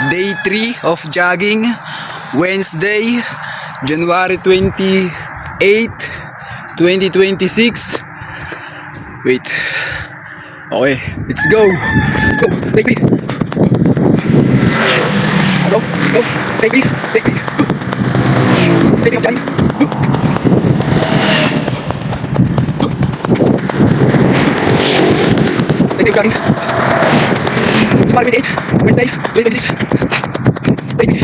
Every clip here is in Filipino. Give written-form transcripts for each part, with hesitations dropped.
Day 3 of jogging, Wednesday, January 28, 2026. Wait. Okay, let's go. So, day 3. Go, go, day 3, day 3. Day 3 of jogging. Day 3 of jogging. January 28, Wednesday, 2026. Day 3.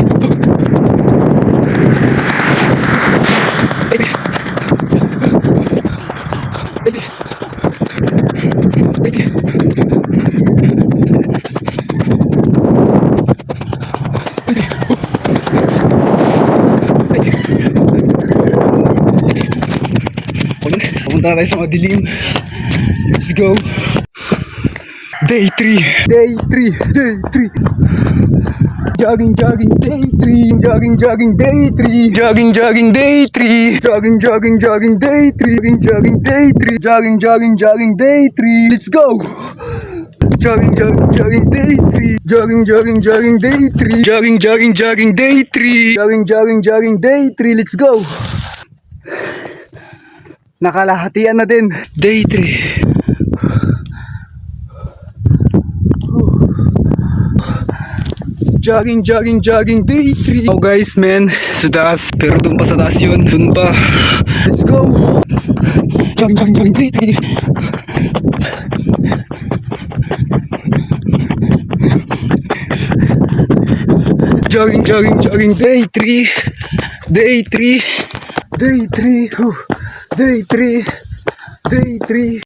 Pupunta na tayo sa madilim. Let's go. Day 3. Day 3. Day 3. Jogging, jogging, day 3. Jogging, jogging, day 3. Jogging, jogging, day 3. Jogging, jogging, jogging, day 3. Jogging, jogging, day 3. Jogging, jogging, jogging, day 3. Let's go. Jogging, jogging, jogging, day 3. Jogging, jogging, jogging, day 3. Jogging, jogging, jogging, day 3. Jogging, jogging, jogging, day 3. Let's go. Nakalahatian na din. Day 3. Jogging, jogging, jogging, day 3. Oh guys, man, sa taas. Pero dun pa sa taas yun. Dun pa. Let's go. Jogging, jogging, jogging, day 3. Jogging, jogging, jogging, day 3. Day 3. Day 3. Day 3. Day 3.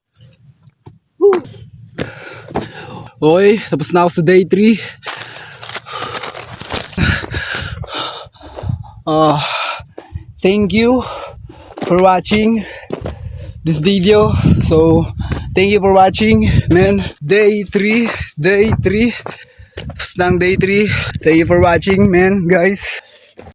Okay, tapos na ako sa day 3. Thank you for watching this video. So, thank you for watching, man. Day 3. Day 3. Tapos na ang day 3. Thank you for watching, man, guys.